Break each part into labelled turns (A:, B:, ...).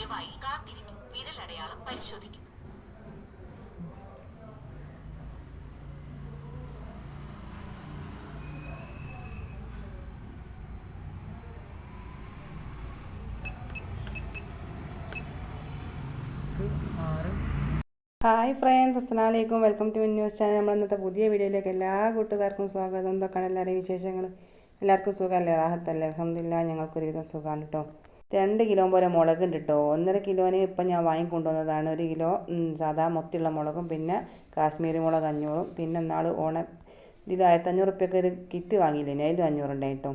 A: ദയവായി കാത്തിരിക്കും. വിരലടയാളം പരിശോധിക്കുന്നു.
B: ഹായ് ഫ്രണ്ട്സ്, അസ്സലാമു അലൈക്കും. Welcome to news channel. നമ്മൾ ഇന്നത്തെ പുതിയ വീഡിയോയിലേക്ക് എല്ലാ കൂട്ടുകാർക്കും സ്വാഗതം. എന്തൊക്കെയാണ് എല്ലാവരുടെയും വിശേഷങ്ങൾ? എല്ലാവർക്കും സുഖമല്ലേ? റാഹത്തല്ലേ? അൽഹംദുലില്ലാ, ഞങ്ങൾക്കൊരുവിധം സുഖമാണ് കേട്ടോ. 2 കിലോ പോലെ മുളകുണ്ട് കേട്ടോ. 1.5 കിലോന് ഇപ്പം ഞാൻ വാങ്ങിക്കൊണ്ടുവന്നതാണ്. 1 കിലോ സാധാ മൊത്തമുള്ള മുളകും, പിന്നെ കാശ്മീരി മുളക് 500, പിന്നെ നാൾ ഇതിൽ 1500 റുപ്യക്ക് ഒരു കിറ്റ് വാങ്ങിയില്ലേ, അതിലും 500 ഉണ്ടായി കേട്ടോ.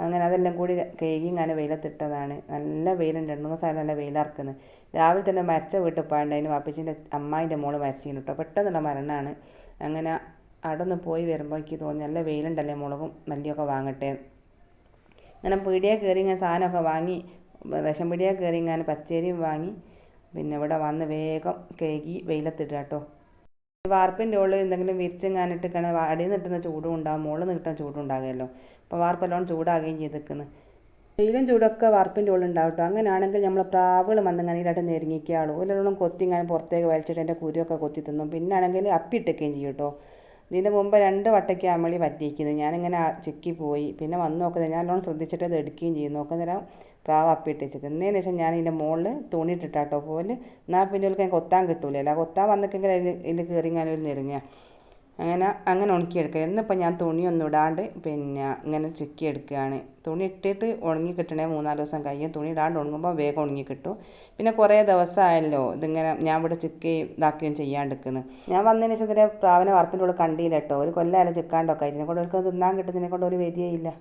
B: അങ്ങനെ അതെല്ലാം കൂടി കഴുകി ഇങ്ങനെ വെയിലത്തിട്ടതാണ്. നല്ല വെയിലുണ്ട്, 2-3 ദിവസം നല്ല വെയിലിറക്കുന്നത്. രാവിലെ തന്നെ മരിച്ച വീട്ടിൽ പോയതിന് വാപ്പച്ചിൻ്റെ അമ്മായിൻ്റെ മോള് മരിച്ചിരുന്നു കേട്ടോ. പെട്ടെന്നുള്ള മരണമാണ്. അങ്ങനെ അവിടെ നിന്ന് പോയി വരുമ്പോൾ എനിക്ക് തോന്നി നല്ല വെയിലുണ്ടല്ലേ, മുളകും മല്ലിയൊക്കെ വാങ്ങട്ടെ. അങ്ങനെ പീടിയെ കയറി ഇങ്ങനെ സാധനമൊക്കെ വാങ്ങി, റേഷൻ പീടിയെ കയറി ഇങ്ങനെ പച്ചരിയും വാങ്ങി, പിന്നെ ഇവിടെ വന്ന് വേഗം കഴുകി വെയിലത്തിടുക കേട്ടോ. വാർപ്പിൻ്റെ ഉള്ളിൽ എന്തെങ്കിലും വിരിച്ചെങ്ങാനിട്ട് അടിയിൽ നിന്ന് കിട്ടുന്ന ചൂടും ഉണ്ടാകും, മുകളിൽ നിന്ന് കിട്ടുന്ന ചൂടും ഉണ്ടാകുമല്ലോ. അപ്പോൾ വാർപ്പെല്ലാം ചൂടാകുകയും ചെയ്തിരിക്കുന്നു. വെയിലും ചൂടൊക്കെ വാർപ്പിൻ്റെ ഉള്ളിൽ ഉണ്ടാവും കേട്ടോ. അങ്ങനെയാണെങ്കിൽ നമ്മൾ പ്രാവുകൾ വന്നിങ്ങനെയായിട്ട് നെരുങ്ങിക്കാളും ഒരെണ്ണം കൊത്തി ഇങ്ങനെ പുറത്തേക്ക് വലിച്ചിട്ട് എൻ്റെ കുരുവൊക്കെ കൊത്തി തിന്നും. പിന്നെ ആണെങ്കിൽ അപ്പിയിട്ടൊക്കെയും ചെയ്യും കേട്ടോ. ഇതിൻ്റെ മുമ്പ് 2 വട്ടയ്ക്ക് അമളി പറ്റിയിരിക്കുന്നത്. ഞാനിങ്ങനെ ചിക്കി പോയി, പിന്നെ വന്ന് നോക്കുന്നത് ഞാൻ നല്ലോണം ശ്രദ്ധിച്ചിട്ട് അത് എടുക്കുകയും ചെയ്യും. നോക്കുന്നേരം പ്രാവ് അപ്പിയിട്ട് വെച്ചിരിക്കുന്നതിന് ശേഷം ഞാൻ ഇതിൻ്റെ മുകളിൽ തുണിയിട്ടിട്ടാട്ടോ പോലെ. എന്നാൽ പിന്നെ എനിക്ക് കൊത്താൻ കിട്ടൂലല്ലോ. കൊത്താൻ വന്നിട്ടെങ്കിൽ ഇതിൽ കയറി ഇങ്ങനെ ഒരു നെരുങ്ങുക. അങ്ങനെ ഉണക്കിയെടുക്കുക. എന്നിപ്പോൾ ഞാൻ തുണിയൊന്നും ഇടാണ്ട് പിന്നെ ഇങ്ങനെ ചിക്കി എടുക്കുകയാണ്. തുണി ഇട്ടിട്ട് ഉണങ്ങി കിട്ടണേ 3-4 ദിവസം കഴിയും. തുണി ഇടാണ്ട് ഉണങ്ങുമ്പോൾ വേഗം ഉണങ്ങി കിട്ടും. പിന്നെ കുറേ ദിവസമായല്ലോ ഇതിങ്ങനെ ഞാൻ ഇവിടെ ചിക്കി ഇതാക്കുകയും ചെയ്യാണ്ടിരിക്കുന്നു. ഞാൻ വന്നതിന് ശേഷം ഇതിൻ്റെ പ്രാവിനെ വാർപ്പിൻ്റെ ഉള്ളിൽ കണ്ടില്ല കേട്ടോ. ഒരു കൊല്ലമായാലും ചിക്കാണ്ടൊക്കെ ഇതിനെ കൊണ്ട് അവർക്ക് തിന്നാൻ കിട്ടുന്നതിനെ കൊണ്ട് ഒരു വരികയില്ല.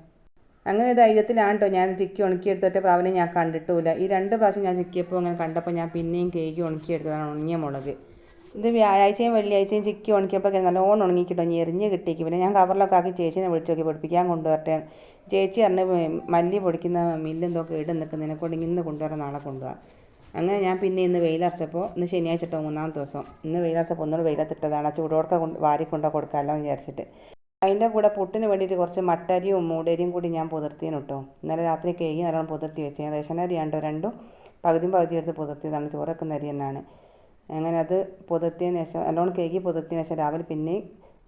B: അങ്ങനെ ധൈര്യത്തിലാണ് കേട്ടോ ഞാൻ ചിക്കി ഉണക്കിയെടുത്തിട്ട് പ്രാവിനെ ഞാൻ കണ്ടിട്ടില്ല. ഈ 2 പ്രാവശ്യം ഞാൻ ചിക്കിയപ്പോൾ അങ്ങനെ കണ്ടപ്പോൾ ഞാൻ പിന്നെയും കേക്ക് ഉണക്കിയെടുത്തതാണ് ഉണങ്ങിയ മുളക്. ഇത് വ്യാഴാഴ്ചയും വെള്ളിയാഴ്ചയും ചിക്കി ഉണക്കിയപ്പോൾ നല്ലോണം ഉണങ്ങിക്കിട്ടോ, ഞെറിഞ്ഞ് കിട്ടിയേക്കും. പിന്നെ ഞാൻ കവറിലൊക്കെ ആക്കി ചേച്ചീനെ വിളിച്ച് നോക്കി പൊടിപ്പിക്കാൻ കൊണ്ടുവരട്ടെ. ചേച്ചി പറഞ്ഞ് മല്ലി പൊടിക്കുന്ന മില്ലെന്തോ കേട് നിൽക്കുന്നതിനെ കൊണ്ട് ഇന്ന് കൊണ്ടുവരാൻ നാളെ കൊണ്ടുപോകാം. അങ്ങനെ ഞാൻ പിന്നെ ഇന്ന് വെയിലറച്ചപ്പോൾ, ഇന്ന് ശനിയാഴ്ച കേട്ടോ 3-ാമത്തെ ദിവസം, ഇന്ന് വെയിലറച്ചപ്പോൾ ഒന്നുകൂടെ വെയിലത്തിട്ടതാണ്. ചൂടോടൊക്കെ വാരിക്കൊണ്ടോ കൊടുക്കാമല്ലോ എന്ന് വിചാരിച്ചിട്ട്. അതിൻ്റെ കൂടെ പുട്ടിന് വേണ്ടിയിട്ട് കുറച്ച് മട്ടരിയും മൂടരിയും കൂടി ഞാൻ പുതിർത്തിയാണ് കേട്ടോ. ഇന്നലെ രാത്രി കേക്ക് നല്ലോണം പുതിർത്തി വെച്ച്. ഞാൻ റേഷനരിയാണ്ടോ രണ്ടും പകുതി എടുത്ത് പുതിർത്തിയതാണ്. ചോറ് വെക്കുന്ന അരി തന്നെയാണ്. അങ്ങനെ അത് പുതിർത്തിയതിന് ശേഷം നല്ലോണം കേക്ക് പുതിർത്തിയതിന് ശേഷം രാവിലെ പിന്നെയും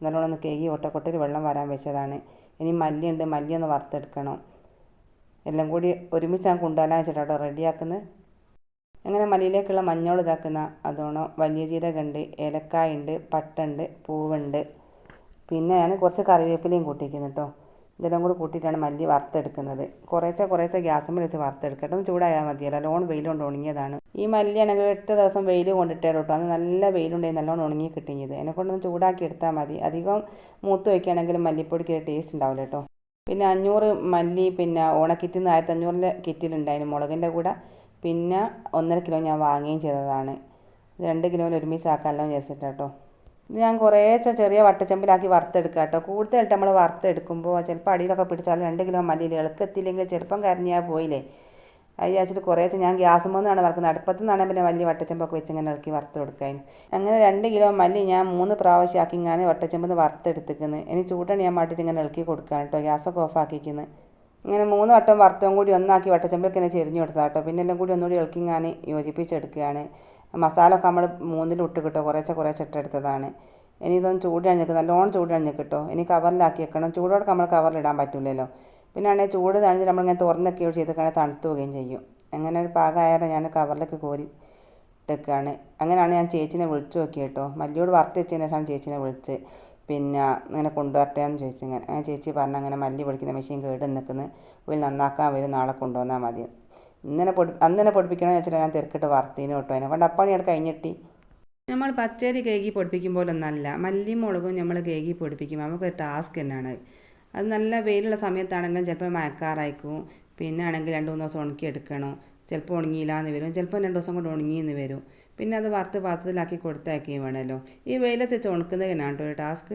B: നല്ലോണം ഒന്ന് കേക്ക് ഒട്ടക്കൊട്ടയിൽ വെള്ളം വരാൻ വെച്ചതാണ്. ഇനി മല്ലിയുണ്ട്, മല്ലി ഒന്ന് വറുത്തെടുക്കണം. എല്ലാം കൂടി ഒരുമിച്ച് ഞാൻ കൊണ്ടുവരാൻ വെച്ചിട്ടോ റെഡിയാക്കുന്നത്. അങ്ങനെ മല്ലിയിലേക്കുള്ള മഞ്ഞൾ ഇതാക്കുന്ന അതോണം വലിയ ജീരകമുണ്ട്, ഏലക്കായ ഉണ്ട്, പട്ടുണ്ട്, പൂവുണ്ട്. പിന്നെ ഞാൻ കുറച്ച് കറിവേപ്പിലയും കൂട്ടിയിരിക്കുന്നു കേട്ടോ. ഇതെല്ലാം കൂടി കൂട്ടിയിട്ടാണ് മല്ലി വറുത്തെടുക്കുന്നത്. കുറേശ്ശെ ഗ്യാസുമ്മൽ വെച്ച് വറുത്തെടുക്കട്ടെ. ഒന്ന് ചൂടായാൽ മതിയല്ലോ. നല്ലോണം വെയിൽ കൊണ്ട് ഉണങ്ങിയതാണ്. ഈ മല്ലിയാണെങ്കിൽ 8 ദിവസം വെയിൽ കൊണ്ടിട്ടേ കേട്ടോ. അന്ന് നല്ല വെയിലുണ്ടെങ്കിൽ നല്ലോണം ഉണങ്ങി കിട്ടിയത്. അതിനെക്കൊണ്ടൊന്ന് ചൂടാക്കി എടുത്താൽ മതി. അധികം മൂത്ത് വയ്ക്കുകയാണെങ്കിലും മല്ലിപ്പൊടിക്ക് ടേസ്റ്റ് ഉണ്ടാവില്ല കേട്ടോ. പിന്നെ 500 മല്ലി പിന്നെ ഓണക്കിറ്റിൽ നിന്ന് 1500 കിറ്റിലുണ്ടായിരുന്നു മുളകിൻ്റെ കൂടെ. പിന്നെ 1.5 കിലോ ഞാൻ വാങ്ങുകയും ചെയ്തതാണ്. 2 കിലോയിൽ ഒരുമിച്ചാക്കാമല്ലോ വിചാരിച്ചിട്ട് കേട്ടോ. ഇത് ഞാൻ കുറേശ്ശെ ചെറിയ വട്ടച്ചമ്പിലാക്കി വറുത്തെടുക്കുക കേട്ടോ. കൂടുതലായിട്ട് നമ്മൾ വറുത്തെടുക്കുമ്പോൾ ചിലപ്പോൾ അടിയിലൊക്കെ പിടിച്ചാലും 2 കിലോ മല്ലിയിൽ ഇളക്കെത്തില്ലെങ്കിൽ ചിലപ്പം കരിഞ്ഞാൽ പോയില്ലേ. അത് വിചാരിച്ചിട്ട് കുറേശ്ശെ ഞാൻ ഗ്യാസ് നിന്നാണ് വറുക്കുന്നത്. അടുപ്പത്തു നിന്നാണ് പിന്നെ വലിയ വട്ടച്ചമ്പൊക്കെ വെച്ച് ഇങ്ങനെ ഇളക്കി വറുത്ത് കൊടുക്കാൻ. അങ്ങനെ 2 കിലോ മല്ലി ഞാൻ 3 പ്രാവശ്യം ആക്കി ഇങ്ങനെ വട്ടച്ചമ്പിൽ നിന്ന് വറുത്തെടുത്തിക്കുന്നത്. ഇനി ചൂടാണ് ഞാൻ മാട്ടിയിട്ട് ഇങ്ങനെ ഇളക്കി കൊടുക്കുകയാണ് കേട്ടോ. ഗ്യാസൊക്കെ ഓഫാക്കിക്കുന്നത്. ഇങ്ങനെ 3 വട്ടം വറുത്തതും കൂടി ഒന്നാക്കി വട്ടച്ചമ്പിലൊക്കെ ഇങ്ങനെ ചെരിഞ്ഞു കൊടുത്താൽ കേട്ടോ. പിന്നെ എല്ലാം കൂടി ഒന്നുകൂടി ഇളക്കി ഞാൻ യോജിപ്പിച്ചെടുക്കുകയാണ്. മസാല ഒക്കെ നമ്മൾ 3-ൽ ഇട്ട് കിട്ടോ, കുറേശ്ശെ ഇട്ടെടുത്തതാണ്. ഇനി ഇതൊന്ന് ചൂടഴിഞ്ഞിട്ട് നല്ലോണം ചൂടഴിഞ്ഞ് കിട്ടോ. ഇനി കവറിലാക്കി വെക്കണം. ചൂടോടെ നമ്മൾ കവറിലിടാൻ പറ്റില്ലല്ലോ. പിന്നെ ആണെങ്കിൽ ചൂട് തണിഞ്ഞ് നമ്മളിങ്ങനെ തുറന്നൊക്കെ ചെയ്തിട്ടാണെങ്കിൽ തണുത്ത് പോവുകയും ചെയ്യും. അങ്ങനെ ഒരു പാകമായാലും ഞാൻ കവറിലേക്ക് കോരി ഇട്ടേക്കാണ്. അങ്ങനെയാണ് ഞാൻ ചേച്ചിനെ വിളിച്ചു നോക്കി കേട്ടോ. മല്ലിയോട് വറുത്ത് വെച്ചതിന് ശേഷമാണ് ചേച്ചിനെ വിളിച്ച് പിന്നെ ഇങ്ങനെ കൊണ്ടുവരട്ടെ എന്ന് ചോദിച്ചു. അങ്ങനെ ചേച്ചി പറഞ്ഞ അങ്ങനെ മല്ലി പൊടിക്കുന്ന മെഷീൻ കേട് നിൽക്കുന്നത്, പോയി നന്നാക്കാൻ വരും, നാളെ കൊണ്ടുവന്നാൽ മതി. അന്ന് പൊടിപ്പിക്കണമെന്ന് വെച്ചിട്ട് ഞാൻ തിരക്കിട്ട് വറുത്തീന് കേട്ടോ. അതിനെ കൊണ്ട് അപ്പം ഞാൻ കഴിഞ്ഞിട്ടി. നമ്മൾ പച്ചരി കേകി പൊടിപ്പിക്കുമ്പോഴൊന്നല്ല, മല്ലിയും മുളകും നമ്മൾ കേകി പൊടിപ്പിക്കുമ്പോൾ നമുക്കൊരു ടാസ്ക് തന്നെയാണ്. അത് നല്ല വെയിലുള്ള സമയത്താണെങ്കിലും ചിലപ്പോൾ മഴക്കാറായിരിക്കും. പിന്നെ ആണെങ്കിൽ 2-3 ദിവസം ഉണക്കി എടുക്കണം. ചിലപ്പോൾ ഉണങ്ങിയില്ലാന്ന് വരും, ചിലപ്പോൾ 2 ദിവസം കൊണ്ട് ഉണങ്ങിയെന്ന് വരും. പിന്നെ അത് വറുത്ത് പാത്രത്തിലാക്കി കൊടുത്തയക്കുകയും വേണമല്ലോ. ഈ വെയിലത്ത് വെച്ച് ഉണക്കുന്നതിനാണ് കേട്ടോ ഒരു ടാസ്ക്.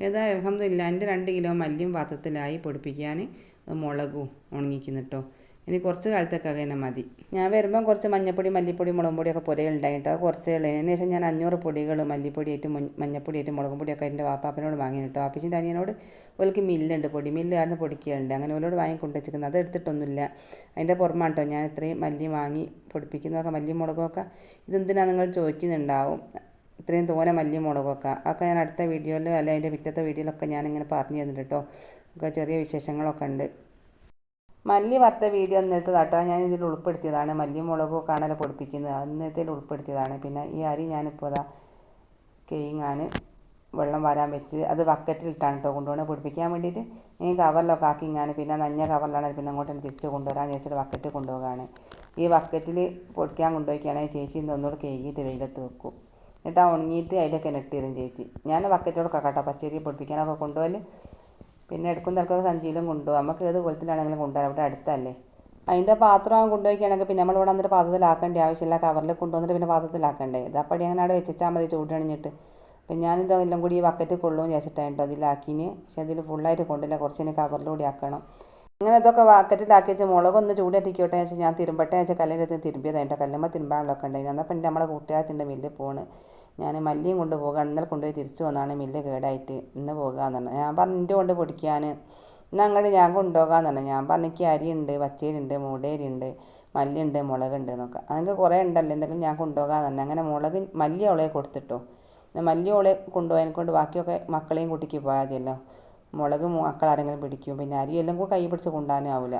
B: ഏതായാലും അൽഹംദുലില്ലാ എൻ്റെ 2 കിലോ മല്ലിയും പാത്രത്തിലായി പൊടിപ്പിക്കാൻ. അത് മുളകും ഉണങ്ങിക്കുന്നു കേട്ടോ. ഇനി കുറച്ച് കാലത്തൊക്കെ അങ്ങനെ മതി. ഞാൻ വരുമ്പം കുറച്ച് മഞ്ഞപ്പൊടി, മല്ലിപ്പൊടി, മുളകും പൊടിയൊക്കെ പുരയുണ്ടായിട്ടോ. കുറച്ചേ ഉള്ളൂ. അതിന് ശേഷം ഞാൻ 500 പൊടികൾ മല്ലിപ്പൊടിയായിട്ടും മഞ്ഞപ്പൊടിയായിട്ടും മുളകും പൊടിയൊക്കെ എൻ്റെ വാപ്പാപ്പനോട് വാങ്ങി കേട്ടോ. വാപ്പിച്ചിൻ്റെ അനിയനോട് ഓൾക്ക് മില്ലുണ്ട്, പൊടി മില്ല് ആടുന്ന് പൊടിക്കുന്നുണ്ട്. അങ്ങനെ ഓലോട് വാങ്ങി കൊണ്ടുവച്ചിരിക്കുന്നത്. അത് എടുത്തിട്ടൊന്നുമില്ല. അതിൻ്റെ പുറമാണ് കേട്ടോ ഞാൻ ഇത്രയും മല്ലി വാങ്ങി പൊടിപ്പിക്കുന്നതൊക്കെ. മല്ലി മുളകൊക്കെ ഇതെന്തിനാണ് നിങ്ങൾ ചോദിക്കുന്നുണ്ടാവും. ഇത്രയും തോനെ മല്ലി മുളകൊക്കെ ഒക്കെ ഞാൻ അടുത്ത വീഡിയോയിൽ അല്ല അതിൻ്റെ പിറ്റത്തെ വീഡിയോയിലൊക്കെ ഞാനിങ്ങനെ പറഞ്ഞു തന്നിട്ട് കേട്ടോ. ഒക്കെ ചെറിയ വിശേഷങ്ങളൊക്കെ ഉണ്ട്. മല്ലി വറുത്ത വീഡിയോ ഇന്നലത്തേതാട്ടോ. ഞാൻ ഇതിൽ ഉൾപ്പെടുത്തിയതാണ്. മല്ലി മുളകും കാണാൻ പൊടിപ്പിക്കുന്നത് അന്നത്തേൽ ഉൾപ്പെടുത്തിയതാണ്. പിന്നെ ഈ അരി ഞാനിപ്പോൾ അതാ കേങ്ങാൻ വെള്ളം വരാൻ വെച്ച് അത് ബക്കറ്റിലിട്ടാണ് കേട്ടോ കൊണ്ടുപോകണം പൊടിപ്പിക്കാൻ വേണ്ടിയിട്ട്. ഈ കവറിലൊക്കെ ആക്കി ഞാൻ പിന്നെ നഞ്ഞ കവറിലാണ് പിന്നെ അങ്ങോട്ട് തിരിച്ച് കൊണ്ടുവരാൻ വെച്ചിട്ട് ബക്കറ്റ് കൊണ്ടുപോകാണ്. ഈ ബക്കറ്റിൽ പൊടിക്കാൻ കൊണ്ടുപോയിക്കുകയാണെങ്കിൽ ചേച്ചി ഒന്നുകൂടെ കേകിയിട്ട് വെയിലത്ത് വെക്കും. എന്നിട്ട് ഉണങ്ങിയിട്ട് അതിലൊക്കെ നെട്ടിരും ചേച്ചി. ഞാൻ ബക്കറ്റോടൊക്കെ കേട്ടോ പച്ചരി പൊടിപ്പിക്കാനൊക്കെ കൊണ്ടുപോകല്. പിന്നെ എടുക്കും തിരക്കൊക്കെ സഞ്ചിയിലും കൊണ്ടുപോകും. നമുക്ക് ഏത് കൊലത്തിലാണെങ്കിലും കൊണ്ടുപോകാം. ഇവിടെ അടുത്തല്ലേ. അതിൻ്റെ പാത്രം കൊണ്ടുപോയിക്കുകയാണെങ്കിൽ പിന്നെ നമ്മളിവിടെ വന്നിട്ട് പാത്രത്തിലാക്കേണ്ട ആവശ്യമില്ല. കവറിൽ കൊണ്ടുവന്നിട്ട് പിന്നെ പാത്രത്തിലാക്കണ്ടേ. ഇതപ്പടി അങ്ങനെ അവിടെ വെച്ചാൽ മതി ചൂടണിഞ്ഞിട്ട്. അപ്പം ഞാനിതെല്ലാം കൂടി ഈ ബക്കറ്റിൽ കൊള്ളും വിചാരിച്ചിട്ടാണ് കേട്ടോ അതിലാക്കിന്. പക്ഷേ അതിൽ ഫുള്ളായിട്ട് കൊണ്ടില്ല. കുറച്ചിന് കവറിലൂടെ ആക്കണം. അങ്ങനെ ഇതൊക്കെ ബക്കറ്റിലാക്കി വെച്ച് മുളകൊന്ന് ചൂടെത്തിക്കോട്ടെ വെച്ചാൽ ഞാൻ തിരുമ്പട്ടെ വെച്ചാൽ കല്ലിൻ്റെ തിരുമ്പിയതായിട്ട് കേട്ടോ. കല്ലുമ്പോൾ തിരുമ്പാനുള്ളതൊക്കെ ഉണ്ടായിരുന്നു. എന്നപ്പം എൻ്റെ നമ്മളെ കൂട്ടുകാരത്തിൻ്റെ മില്ലിൽ പോണ്. ഞാൻ മല്ലിയും കൊണ്ട് പോകുക. ഇന്നലെ കൊണ്ടുപോയി തിരിച്ചു വന്നാണ് മില്ല് കേടായിട്ട്. ഇന്ന് പോകുകയെന്ന് പറഞ്ഞു. ഞാൻ പറഞ്ഞു എൻ്റെ കൊണ്ട് പൊടിക്കാൻ എന്നാൽ അങ്ങോട്ട് ഞാൻ കൊണ്ടുപോകാമെന്ന് പറഞ്ഞു. ഞാൻ പറഞ്ഞു എനിക്ക് അരിയുണ്ട്, പച്ചരിയുണ്ട്, മൂടേരിയുണ്ട്, മല്ലിയുണ്ട്, മുളകുണ്ട് എന്നൊക്കെ. അതൊക്കെ കുറേ ഉണ്ടല്ലോ എന്തെങ്കിലും ഞാൻ കൊണ്ടുപോകാമെന്ന് പറഞ്ഞു. അങ്ങനെ മല്ലി അവളെ കൊടുത്തിട്ടോ. പിന്നെ മല്ലി അവളെ കൊണ്ടുപോകാൻ കൊണ്ട് ബാക്കിയൊക്കെ മക്കളെയും കുട്ടിക്ക് പോയാൽ മതിയല്ലോ. മുളക് മക്കളാരെങ്കിലും പിടിക്കും. പിന്നെ അരി എല്ലാം കൂടി കൈ പിടിച്ച് കൊണ്ടുപോകാനും ആവില്ല.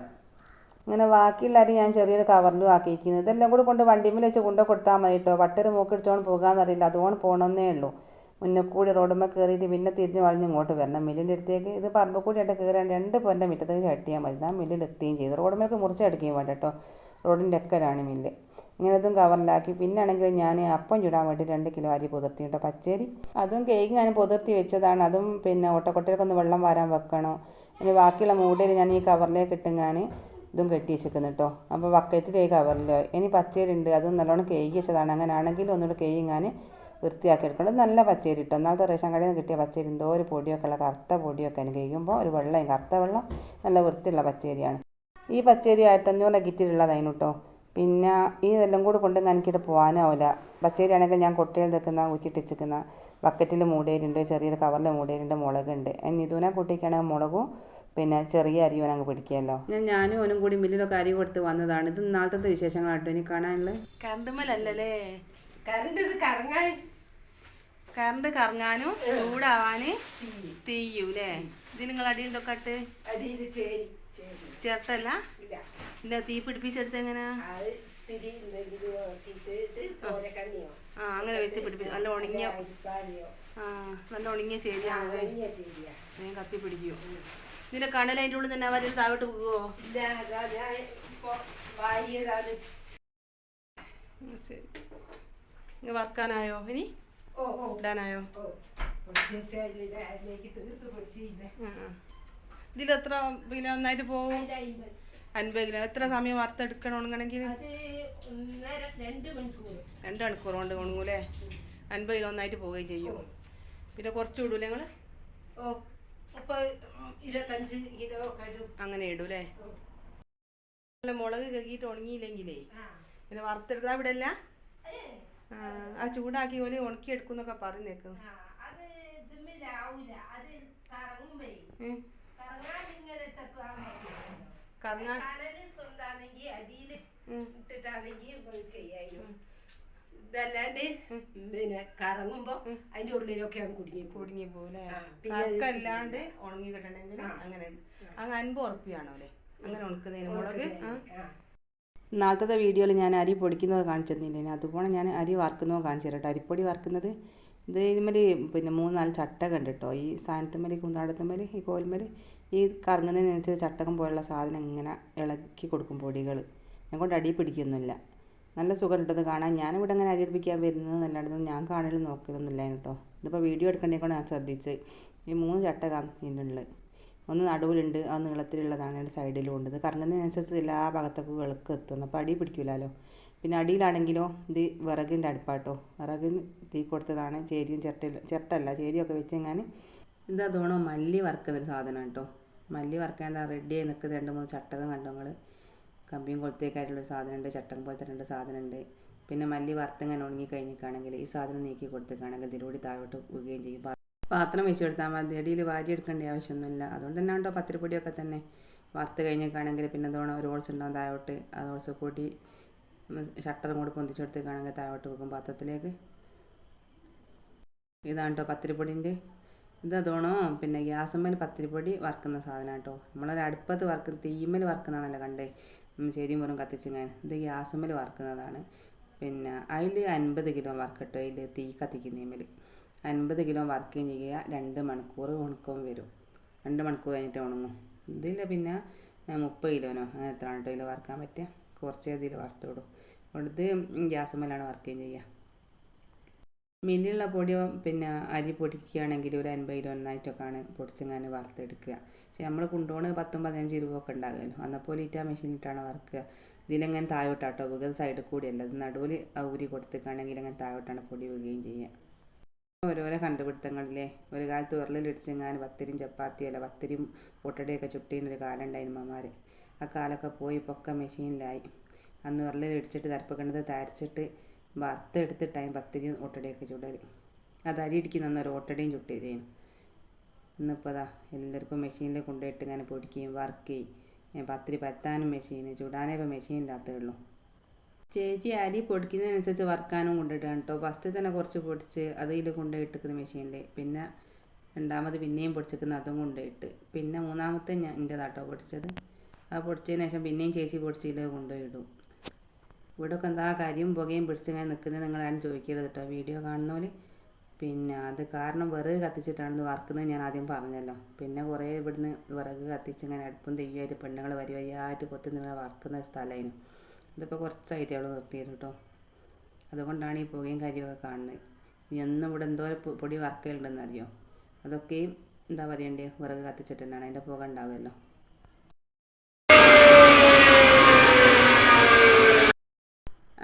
B: അങ്ങനെ ബാക്കിയുള്ള അരി ഞാൻ ചെറിയൊരു കവറിലും ആക്കിയിരിക്കുന്നത്. ഇതെല്ലാം കൂടി കൊണ്ട് വണ്ടിയിൽ വെച്ച് കൊണ്ടു കൊടുത്താൽ മതി കേട്ടോ. പട്ടര് മൂക്കിടിച്ചോണ്ട് പോകാമെന്നറിയില്ല. അതുകൊണ്ട് പോകണമെന്നേ ഉള്ളൂ. മുന്നേ കൂടി റോഡുമ്പോൾ കയറിയിട്ട് പിന്നെ തിരിഞ്ഞ് വളഞ്ഞ് ഇങ്ങോട്ട് വരണം മില്ലിൻ്റെ അടുത്തേക്ക്. ഇത് പറമ്പ് കൂടി ആയിട്ട് കയറാണ്ട് 2 പൊൻ്റെ മുറ്റത്തേക്ക് ചട്ടിയാൽ മതി. ഞാൻ മില്ലിൽ എത്തുകയും ചെയ്തു. റോഡുമേക്ക് മുറിച്ചടിക്കുകയും വേണ്ട കേട്ടോ. റോഡിൻ്റെ അക്കരാണ് മില്ല്. ഇങ്ങനെ ഇതും കവറിലാക്കി. പിന്നെ ആണെങ്കിൽ ഞാൻ അപ്പം ചുടാൻ വേണ്ടി 2 കിലോ അരി പുതിർത്തി കേട്ടോ. പച്ചരി അതും കേക്ക് ഞാൻ പുതിർത്തി വെച്ചതാണ്. അതും പിന്നെ ഓട്ടക്കൊട്ടയിലൊക്കെ ഒന്ന് വെള്ളം വരാൻ വെക്കണം. ഇനി ബാക്കിയുള്ള മൂടയിൽ ഞാൻ ഈ കവറിലേക്ക് ഇട്ടുങ്ങാൻ ഇതും കെട്ടി വെച്ചിരിക്കുന്നു കേട്ടോ. അപ്പോൾ ബക്കറ്റിലേക്ക് കവറിലോ. ഇനി പച്ചരി ഉണ്ട് അതും നല്ലോണം കേക്ക് വെച്ചതാണ്. അങ്ങനെ ആണെങ്കിൽ ഒന്നുകൂടെ കേങ്ങാൻ വൃത്തിയാക്കി എടുക്കണം. നല്ല പച്ചരി ഇട്ടോ. ഒന്നാമത്തെ റേഷൻ കടയിൽ നിന്ന് കിട്ടിയ പച്ചരി എന്തോ ഒരു പൊടിയൊക്കെ ഉള്ള കറുത്ത പൊടിയൊക്കെ അതിന് കഴിയുമ്പോൾ ഒരു വെള്ളം കറുത്ത വെള്ളം നല്ല വൃത്തിയുള്ള പച്ചരിയാണ്. ഈ പച്ചരി 1500 കിറ്റിലുള്ളതായിരുന്നു കേട്ടോ. പിന്നെ ഈ ഇതെല്ലാം കൂടി കൊണ്ട് എനിക്കിട്ട് പോകാനാവില്ല. പച്ചരി ആണെങ്കിൽ ഞാൻ കൊട്ടയിൽ നിൽക്കുന്ന ഊറ്റിട്ടിച്ചിരിക്കുന്ന ബക്കറ്റിൽ മൂടേരുണ്ട്, ചെറിയൊരു കവറിൽ മൂടേരുണ്ട്, മുളകുണ്ട്. ഇതുവിനെ കൂട്ടിക്കാണെങ്കിൽ മുളകും പിന്നെ ചെറിയ അരിയും അങ്ങ് പിടിക്കുമല്ലോ. ഞാനും ഓനും കൂടി മില്ലിലൊക്കെ അരി കൊടുത്ത് വന്നതാണ്. ഇത് നാളത്തെ വിശേഷങ്ങളാട്ടോ ഇനി കാണാനുള്ളത്. കറണ്ട് മേലല്ലേ കറണ്ട് കറങ്ങാനും ചൂടാവാന് തീയൂലേ. ഇത് നിങ്ങൾ അടിയിൽ ഇതൊക്കെ ഇട്ട് ചേർത്തല്ല ഇല്ല തീ പിടിപ്പിച്ചെടുത്ത് എങ്ങനെ അങ്ങനെ വെച്ച് പിടിപ്പിച്ചു. നല്ല ഉണങ്ങിയ നല്ല ഉണങ്ങിയ ചേരിയാണ്. ഞാൻ കത്തി പിടിക്കുമോ. ഇതിന്റെ കണൽ അതിൻ്റെ ഉള്ളിൽ തന്നെ വരും താഴോട്ട് പോകുമോ. ശരി വറക്കാനായോ ഇനി ഇടാനായോ. ഇതിലെത്ര കിലോ ഒന്നായിട്ട് പോവും. 50 കിലോ. എത്ര സമയം വറുത്തെടുക്കണം ഉണങ്ങണമെങ്കിൽ 2 മണിക്കൂർ കൊണ്ട് ഉണങ്ങൂലേ. 50 കിലോ ഒന്നായിട്ട് പോവുകയും ചെയ്യും. പിന്നെ കുറച്ച് ഇടൂലേ നിങ്ങൾ.
C: 25 കിലോ
B: അങ്ങനെ ഇടൂലേ. നല്ല മുളക് കഴുകിയിട്ട് ഉണങ്ങിയില്ലെങ്കിലേ പിന്നെ വറുത്തെടുക്കുക ഇവിടെ അല്ല. ആ ചൂടാക്കി പോലെ ഉണക്കിയെടുക്കും എന്നൊക്കെ പറഞ്ഞേക്കും. കറങ്ങാൻ
C: ഇതല്ലാണ്ട് പിന്നെ കറങ്ങുമ്പോ അതിന്റെ ഉള്ളിലൊക്കെ കുടുങ്ങി
B: പോലെ കറക്കല്ലാണ്ട് ഉണങ്ങി കിട്ടണമെങ്കിൽ അങ്ങനെ അങ്ങ് 50 ഉറുപ്പിയാണോ അല്ലേ അങ്ങനെ ഉണക്കുന്നതിന് മുളക്. നാളത്തെ വീഡിയോയിൽ ഞാൻ അരി പൊടിക്കുന്നത് കാണിച്ചു തന്നില്ലേ. അതുപോലെ ഞാൻ അരി വറുക്കുന്നത് കാണിച്ചു തരാം കേട്ടോ. അരിപ്പൊടി വറുക്കുന്നത് ഇത് ഇതിന്മേൽ പിന്നെ 3-4 ചട്ടകം ഉണ്ട് കേട്ടോ. ഈ സാധനത്തുമ്മൽ കുന്താടത്തുമ്മൽ ഈ കോൽമേൽ ഈ കറങ്ങുന്നതിനനുസരിച്ച് ചട്ടകം പോലുള്ള സാധനം ഇങ്ങനെ ഇളക്കി കൊടുക്കും പൊടികൾ. ഞാൻ കൊണ്ട് അടി പിടിക്കൊന്നുമില്ല. നല്ല സുഖം കിട്ടുന്നത് കാണാൻ. ഞാനിവിടെ അങ്ങനെ അരി പിടിപ്പിക്കാൻ വരുന്നത് നല്ലതാണെന്ന് ഞാൻ കാണലും നോക്കലൊന്നുമില്ല കേട്ടോ. ഇതിപ്പോൾ വീഡിയോ എടുക്കേണ്ടേക്കൊണ്ട് ഞാൻ ശ്രദ്ധിച്ച്. ഈ 3 ചട്ടകം ഇതിനുള്ളത്. ഒന്ന് നടുവിലുണ്ട്, ആ നീളത്തിലുള്ളതാണ്. അതിൻ്റെ സൈഡിലും ഉണ്ട്. ഇത് കറങ്ങുന്നതിനനുസരിച്ച് എല്ലാ ഭാഗത്തേക്കും വിളക്ക് എത്തുന്നു. അപ്പോൾ അടി പിടിക്കില്ലല്ലോ. പിന്നെ അടിയിലാണെങ്കിലോ ഇത് വിറകിൻ്റെ അടുപ്പാട്ടോ. വിറകിന് തീ കൊടുത്തതാണ്. ചേരിയും ചിരട്ടല്ല ചേരിയൊക്കെ വെച്ചെങ്ങാൻ ഇതാ തോന്നണം മല്ലി വറുക്കുന്നൊരു സാധനം കേട്ടോ. മല്ലി വറുക്കാൻ എന്താ റെഡിയായി നിൽക്കുന്നത്. 2-3 ചട്ടകം കണ്ടോ നിങ്ങൾ. കമ്പിയും കൊളുത്തേക്കായിട്ടുള്ളൊരു സാധനമുണ്ട്, ചട്ടം പോലത്തെ 2 സാധനമുണ്ട്. പിന്നെ മല്ലി വറുത്തിങ്ങനെ ഉണങ്ങി കഴിഞ്ഞിട്ടാണെങ്കിൽ ഈ സാധനം നീക്കി കൊടുത്തിട്ടാണെങ്കിൽ ഇതിലൂടെ താഴോട്ട് വീഴുകയും ചെയ്യും. പാത്രം വെച്ച് കൊടുത്താൽ മതി, അടിയിൽ വാരി എടുക്കേണ്ട ആവശ്യമൊന്നുമില്ല. അതുകൊണ്ട് തന്നെ ഉണ്ടോ പത്തിരിപ്പൊടിയൊക്കെ തന്നെ വറുത്ത് കഴിഞ്ഞിട്ടാണെങ്കിൽ പിന്നെ അതോണം ഒരു ഹോൾസ് ഉണ്ടാവും താഴോട്ട്. ആ ഹോൾസ് കൂട്ടി ഷട്ടറും കൂടി പൊന്തിച്ച് കൊടുത്തേക്കാണെങ്കിൽ താഴോട്ട് വെക്കും പാത്രത്തിലേക്ക്. ഇതാണ് കേട്ടോ പത്തിരിപ്പൊടിൻ്റെ ഇതോണോ. പിന്നെ ഗ്യാസമ്മൽ പത്തിരിപ്പൊടി വറുക്കുന്ന സാധനം കേട്ടോ. നമ്മളൊരു അടുപ്പത്ത് വറുക്കുന്ന തീമ്മൽ വറുക്കുന്നതാണല്ലോ കണ്ടേ, ശരിയും വെറും കത്തിച്ചിങ്ങനെ. ഇത് ഗ്യാസമ്മൽ വറുക്കുന്നതാണ്. പിന്നെ അതിൽ 50 കിലോ വറുക്കട്ടോ. അതിൽ തീ കത്തിക്കുന്നതിന്മേൽ 50 കിലോ വറുക്കുകയും ചെയ്യുക. 2 മണിക്കൂർ ഉണക്കവും വരും. 2 മണിക്കൂർ കഴിഞ്ഞിട്ട് ഉണങ്ങും. ഇതിൽ പിന്നെ 30 കിലോനോ അങ്ങനെ എത്ര കേട്ടോ ഇതിൽ വറുക്കാൻ പറ്റുക. കുറച്ച് ഇതിൽ വറുത്തോടും. ഇത് ഗ്യാസമ്മലാണ് വറുക്കുകയും ചെയ്യുക. മില്ലുള്ള പൊടി പിന്നെ അരി പൊടിക്കുകയാണെങ്കിൽ ഒരു 50 കിലോ ഒന്നായിട്ടൊക്കെയാണ് പൊടിച്ചിങ്ങനെ വറുത്തെടുക്കുക. പക്ഷെ നമ്മൾ കൊണ്ടുപോകണ 10-15 രൂപയൊക്കെ ഉണ്ടാകുമല്ലോ. അന്നപ്പോൾ ആ മെഷീനിലിട്ടാണ് വറുക്കുക. ഇതിലെങ്ങനെ താഴോട്ടാട്ടോ വീകുക, സൈഡിൽ കൂടിയല്ല. ഇത് നടുവിൽ ഊരി കൊടുത്തിട്ടാണെങ്കിൽ ഇങ്ങനെ താഴോട്ടാണ് പൊടി വീകുകയും ചെയ്യുക. ഓരോരോ കണ്ടുപിടുത്തങ്ങളിലെ ഒരു കാലത്ത് ഉരുളിലിടിച്ചെങ്ങാൻ പത്തിരിയും ചപ്പാത്തിയല്ല പത്തിരിയും പൊട്ടടിയൊക്കെ ചുട്ടീനൊരു കാലം ഉണ്ടായിരുന്നമാർ. ആ കാലമൊക്കെ പോയി പൊക്ക മെഷീനിലായി. അന്ന് ഉരുളിലിടിച്ചിട്ട് തരപ്പക്കണ്ടത് തരച്ചിട്ട് വറുത്തെടുത്തിട്ടായി പത്തിരിയും ഒട്ടടിയൊക്കെ ചുടൽ. അത് അരി ഇടിക്കുന്ന ഒരു ഓട്ടടയും ചുട്ടിയതേനു. ഇന്നിപ്പോൾ അതാ എല്ലാവർക്കും മെഷീനിൽ കൊണ്ടുപോയിട്ട് ഇങ്ങനെ പൊടിക്കുകയും വറുക്കുകയും പത്തിരി പരത്താനും മെഷീന്, ചുടാനേ ഇപ്പോൾ മെഷീനില്ലാത്തേ ഉള്ളൂ. ചേച്ചി അരി പൊടിക്കുന്നതിനനുസരിച്ച് വറുക്കാനും കൊണ്ടിട്ടാണ് കേട്ടോ. ഫസ്റ്റ് തന്നെ കുറച്ച് പൊടിച്ച് അതിൽ കൊണ്ടുപോയിട്ടിരിക്കുന്ന മെഷീനിൽ. പിന്നെ രണ്ടാമത് പിന്നെയും പൊടിച്ചിരിക്കുന്ന അതും കൊണ്ടുപോയിട്ട്. പിന്നെ മൂന്നാമത്തെ ഞാൻ എൻ്റെതാട്ടോ പൊടിച്ചത്. ആ പൊടിച്ചതിന് ശേഷം പിന്നെയും ചേച്ചി പൊടിച്ചതിൽ കൊണ്ടുപോയിടും. ഇവിടെ ഒക്കെ എന്താ കരിയും പുകയും പിടിച്ചിങ്ങനെ നിൽക്കുന്നത് നിങ്ങളാരും ചോദിക്കരുത് കേട്ടോ വീഡിയോ കാണുന്നവർ. പിന്നെ അത് കാരണം വിറക് കത്തിച്ചിട്ടാണ് വറുക്കുന്നത് ഞാൻ ആദ്യം പറഞ്ഞല്ലോ. പിന്നെ കുറേ ഇവിടുന്ന് വിറക് കത്തിച്ചിങ്ങനെ അടുപ്പും തെയ്യമായിട്ട് പെണ്ണുങ്ങൾ വരിയായിട്ട് കൊത്തി നിങ്ങൾ വറുക്കുന്ന സ്ഥലമായിരുന്നു. ഇതിപ്പോൾ കുറച്ചായിട്ട് അവൾ നിർത്തിയിരുന്നു കേട്ടോ. അതുകൊണ്ടാണ് ഈ പുകയും കരിയൊക്കെ കാണുന്നത്. എന്നും ഇവിടെ എന്തോ പൊടി വറുക്കലുണ്ടെന്ന് അറിയോ. അതൊക്കെയും എന്താ പറയണ്ടേ വിറക് കത്തിച്ചിട്ട് തന്നെയാണ്, അതിൻ്റെ പുക ഉണ്ടാവുമല്ലോ.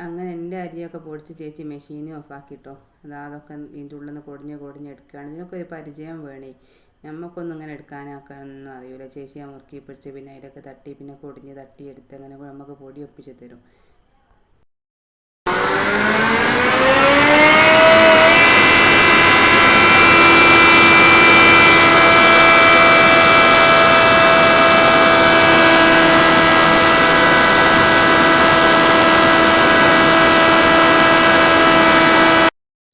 B: അങ്ങനെ എൻ്റെ അരിയൊക്കെ പൊടിച്ച് ചേച്ചി മെഷീനും ഓഫാക്കിട്ടോ. അതൊക്കെ ഇതിൻ്റെ ഉള്ളിൽ നിന്ന് കൊടിഞ്ഞെടുക്കുകയാണ്. ഇതിനൊക്കെ ഒരു പരിചയം വേണേ. നമുക്കൊന്നും ഇങ്ങനെ എടുക്കാനൊക്കെ ഒന്നും അറിയില്ല. ചേച്ചി ആ മുറുക്കി പിടിച്ച് പിന്നെ അതിലൊക്കെ തട്ടി പിന്നെ കൊടിഞ്ഞ് തട്ടിയെടുത്ത് അങ്ങനെ നമുക്ക് പൊടി ഒപ്പിച്ച് തരും.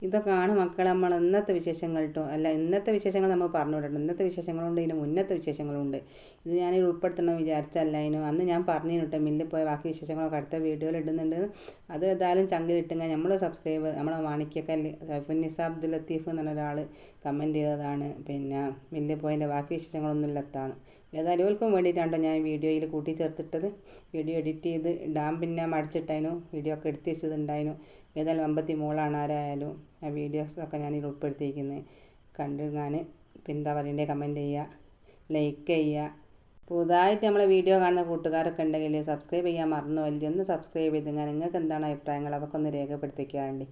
B: ഇതൊക്കെയാണ് മക്കളെ നമ്മൾ ഇന്നത്തെ വിശേഷങ്ങൾ കേട്ടോ. അല്ല ഇന്നത്തെ വിശേഷങ്ങൾ നമ്മൾ പറഞ്ഞു വിടണം. ഇന്നത്തെ വിശേഷങ്ങളുണ്ട്, ഇതിന് മുന്നത്തെ വിശേഷങ്ങളുണ്ട്. ഇത് ഞാനിത് ഉൾപ്പെടുത്തണം വിചാരിച്ചല്ല. അന്ന് ഞാൻ പറഞ്ഞു കേട്ടോ മില്ലിൽ പോയ ബാക്കി വിശേഷങ്ങളൊക്കെ അടുത്ത വീഡിയോയിൽ ഇടുന്നുണ്ട്. അത് ഏതായാലും ചങ്കിലിട്ടുക നമ്മൾ സബ്സ്ക്രൈബ് നമ്മളെ മാണിക്കക്കല്ല് സൈഫുന്നിസ അബ്ദുൽ ലത്തീഫ് എന്ന് പറഞ്ഞ ഒരാൾ കമൻറ്റ് ചെയ്തതാണ്. പിന്നെ മില്ലിൽ പോയതിൻ്റെ ബാക്കി വിശേഷങ്ങളൊന്നും ഇല്ലെത്താണ്. ഏതായാലും ഓൽക്കും വേണ്ടിയിട്ടാണോ ഞാൻ വീഡിയോയിൽ കൂട്ടിച്ചേർത്തിട്ടത്. വീഡിയോ എഡിറ്റ് ചെയ്ത് ഇടാൻ പിന്നെ മടിച്ചിട്ടായിരുന്നു. വീഡിയോ ഒക്കെ എടുത്ത് വെച്ചതുണ്ടായിരുന്നു. ഏതായാലും 50 മോളാണ് ആരായാലും ആ വീഡിയോസൊക്കെ ഞാനിതിൽ ഉൾപ്പെടുത്തിയിരിക്കുന്നത്. കണ്ട് ഞാൻ എന്താ പറയണ്ടേ കമൻറ്റ് ചെയ്യുക, ലൈക്ക് ചെയ്യുക. പുതുതായിട്ട് നമ്മളെ വീഡിയോ കാണുന്ന കൂട്ടുകാരൊക്കെ ഉണ്ടെങ്കിൽ സബ്സ്ക്രൈബ് ചെയ്യാൻ മറന്നോ വലിയ ഒന്ന് സബ്സ്ക്രൈബ് ചെയ്ത് നിങ്ങൾക്ക് എന്താണ് അഭിപ്രായങ്ങൾ അതൊക്കെ ഒന്ന് രേഖപ്പെടുത്തിക്കാണ്ട്.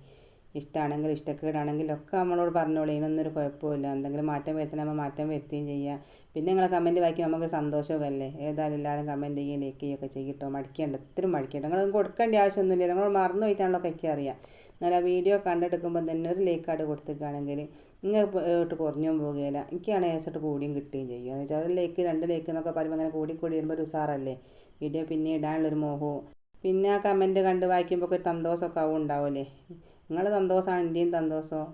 B: ഇഷ്ടമാണെങ്കിൽ ഇഷ്ടക്കേടാണെങ്കിലും ഒക്കെ നമ്മളോട് പറഞ്ഞോളൂ. ഇതിനൊന്നൊരു കുഴപ്പമില്ല. എന്തെങ്കിലും മാറ്റം വരുത്തണമെങ്കിൽ മാറ്റം വരുത്തുകയും ചെയ്യുക. പിന്നെ നിങ്ങളെ കമൻറ്റ് വായിക്കുമ്പോൾ നമുക്കൊരു സന്തോഷമൊക്കെ അല്ലേ. ഏതായാലും എല്ലാവരും കമൻറ്റ് ചെയ്യുകയും ലൈക്ക് ചെയ്യുകയൊക്കെ ചെയ്യട്ടോ. മടിക്കേണ്ട ഇത്രയും മടിക്കേണ്ട. നിങ്ങൾ കൊടുക്കേണ്ട ആവശ്യമൊന്നുമില്ല. നിങ്ങൾ മറന്നു പോയിട്ടാണല്ലോ ഒക്കെ അറിയാം. എന്നാൽ ആ വീഡിയോ കണ്ടെടുക്കുമ്പോൾ തന്നെ ഒരു ലൈക്ക് കാർഡ് കൊടുത്തിട്ടാണെങ്കിൽ നിങ്ങൾക്ക് കുറഞ്ഞും പോകുകയില്ല. എനിക്കാണ് ഏസിട്ട് കൂടിയും കിട്ടുകയും ചെയ്യും. എന്ന് വെച്ചാൽ ഒരു ലൈക്ക് 2 ലൈക്ക് എന്നൊക്കെ പറയുമ്പോൾ അങ്ങനെ കൂടി വരുമ്പോൾ ഒരു ഉസാറല്ലേ വീഡിയോ പിന്നെ ഇടാനുള്ളൊരു മോഹവും. പിന്നെ ആ കമൻറ്റ് കണ്ട് വായിക്കുമ്പോൾ ഒരു സന്തോഷമൊക്കെ ആവും ഉണ്ടാവില്ലേ. നിങ്ങളുടെ സന്തോഷമാണ് എൻ്റെയും സന്തോഷം.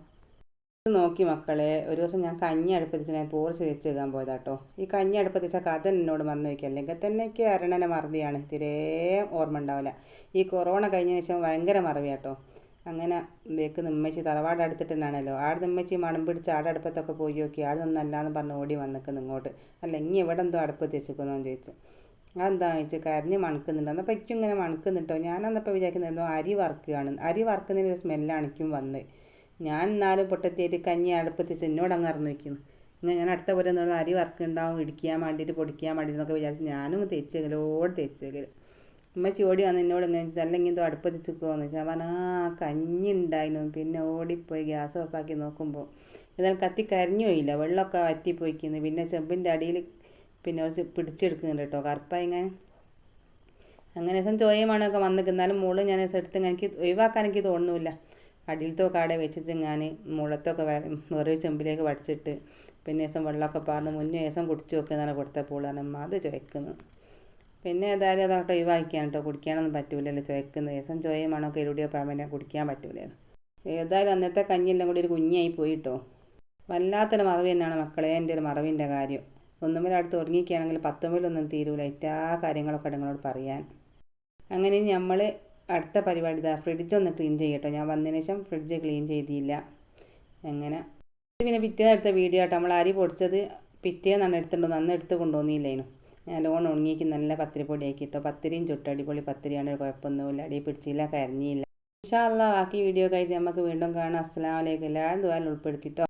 B: ഇത് നോക്കി മക്കളെ, ഒരു ദിവസം ഞാൻ കഞ്ഞി അടുപ്പത്തിച്ച് ഞാൻ പോർച്ച് വെച്ച് വെക്കാൻ പോയതാട്ടോ. ഈ കഞ്ഞി അടുപ്പത്തിച്ച കഥ എന്നോട് മറന്നു വയ്ക്കുക. അല്ലെങ്കിൽ തന്നെ എനിക്ക് അരണനെ മറതിയാണ്, തീരെ ഓർമ്മ ഉണ്ടാവില്ല. ഈ കൊറോണ കഴിഞ്ഞ ശേഷം ഭയങ്കര മറവിയാട്ടോ. അങ്ങനെ വേക്ക് നിമ്മച്ചി തറവാട് അടുത്തിട്ട് തന്നെയാണല്ലോ. ആട് നിമ്മച്ചി മണം പിടിച്ച് ആടെ അടുപ്പത്തൊക്കെ പോയി നോക്കി. ആടൊന്നല്ലാന്ന് പറഞ്ഞ് ഓടി വന്നിക്കുന്നു ഇങ്ങോട്ട്. അല്ല ഇനി എവിടെ എന്തോ അടുപ്പത്ത് വെച്ചിരിക്കുന്നോന്ന് ചോദിച്ചു. അതെന്താണെന്ന് ചോദിച്ചാൽ കരഞ്ഞ് മണക്കുന്നുണ്ട്. എന്നപ്പോൾ എനിക്കും ഇങ്ങനെ മണക്കുന്നുട്ടോ. ഞാനന്നപ്പോൾ വിചാരിക്കുന്നുണ്ടോ അരി വറുക്കുകയാണ്. അരി വറുക്കുന്നതിനൊരു സ്മെല്ലാണ് എനിക്കും വന്ന്. ഞാൻ എന്നാലും പൊട്ടത്തിയായിട്ട് കഞ്ഞി അടുപ്പത്തിച്ച് എന്നോട് അങ്ങ് അറിഞ്ഞു വയ്ക്കുന്നു. ഇങ്ങനെ ഞാൻ അടുത്ത പോലെ എന്ന് പറഞ്ഞാൽ അരി വറുക്കുണ്ടാവും ഇടിക്കാൻ വേണ്ടിയിട്ട് പൊടിക്കാൻ വേണ്ടിയിട്ട് എന്നൊക്കെ വിചാരിച്ച് ഞാനും തേച്ചേക്കലോട് തേച്ചേക്കൽ. ഉമ്മച്ചി ഓടി വന്ന് എന്നോട് ഇങ്ങനെ ചോദിച്ചാൽ അല്ലെങ്കിൽ എന്തോ അടുപ്പത്തിച്ചിക്കുമോയെന്ന് വെച്ചാൽ പറഞ്ഞാൽ കഞ്ഞി ഉണ്ടായിരുന്നു. പിന്നെ ഓടിപ്പോയി ഗ്യാസ് ഓഫാക്കി നോക്കുമ്പോൾ ഇതായാലും കത്തി കരിഞ്ഞു പോയില്ല, വെള്ളമൊക്കെ വറ്റിപ്പോയിക്കുന്നു. പിന്നെ ചെമ്പിൻ്റെ അടിയിൽ പിന്നെ കുറച്ച് പിടിച്ചെടുക്കുന്നുണ്ട് കേട്ടോ കറുപ്പായി. ഇങ്ങനെ അങ്ങനെ ദിവസം ചോയമാണൊക്കെ വന്നിക്കുന്നാലും മോള് ഞാൻ ദിവസം എടുത്ത് എനിക്ക് ഒഴിവാക്കാൻ എനിക്ക് തോന്നുന്നില്ല. അടിയിലത്തൊക്കെ അവിടെ വെച്ചിട്ട് ഞാൻ മുളത്തൊക്കെ വേറെ ചെമ്പിലേക്ക് വടിച്ചിട്ട് പിന്നെ ദിവസം വെള്ളമൊക്കെ പറഞ്ഞ് മുന്നേ ദിവസം കുടിച്ച് വെക്കുന്നതാണ് കൊടുത്തപ്പോൾ പറഞ്ഞാൽ അത് ചുവയ്ക്കുന്നു. പിന്നെ ഏതായാലും അതോട്ട് ഒഴിവാക്കിയാണ് കേട്ടോ, കുടിക്കാനൊന്നും പറ്റൂലല്ലോ ചുവയ്ക്കുന്ന ദിവസം ചോയമാണൊക്കെ എരുടിയോ പാമ്പനെ കുടിക്കാൻ പറ്റൂലല്ലോ. ഏതായാലും അന്നത്തെ കഞ്ഞിയെല്ലാം കൂടി ഒരു കുഞ്ഞായി പോയിട്ടോ. വല്ലാത്തൊരു മറവി തന്നെയാണ് മക്കളെ എൻ്റെ ഒരു മറവിൻ്റെ കാര്യം. ഒന്നുമില്ല അടുത്ത് ഉറങ്ങിക്കുകയാണെങ്കിൽ 10 തീരൂല എല്ലാ കാര്യങ്ങളൊക്കെ നിങ്ങളോട് പറയാൻ. അങ്ങനെ നമ്മൾ അടുത്ത പരിപാടി ഫ്രിഡ്ജൊന്ന് ക്ലീൻ ചെയ്യട്ടോ. ഞാൻ വന്നതിന് ശേഷം ഫ്രിഡ്ജ് ക്ലീൻ ചെയ്തില്ല. അങ്ങനെ പിന്നെ പിറ്റേന്ന് എടുത്ത വീഡിയോ ആട്ടോ. നമ്മൾ അരി പൊടിച്ചത് പിറ്റേന്നാണ് എടുത്തിട്ടുണ്ടോ, അന്ന് എടുത്ത് കൊണ്ടുവന്നില്ലേനു. ഞാൻ ലോൺ ഉണങ്ങിക്ക് നല്ല പത്തിരിപ്പൊടി ആക്കിയിട്ടോ. പത്തിരിയും ചുട്ടടിപൊളി പത്തിരിയാണ്, കുഴപ്പമൊന്നുമില്ല, അടി പിടിച്ചില്ല, കരിഞ്ഞില്ല. ഇൻഷാ അല്ലാഹ് ബാക്കി വീഡിയോ കഴിഞ്ഞ് നമുക്ക് വീണ്ടും കാണാം. അസ്സലാമു അലൈക്കും. എല്ലാവരും ദുആയിൽ ഉൾപ്പെടുത്തിട്ടോ.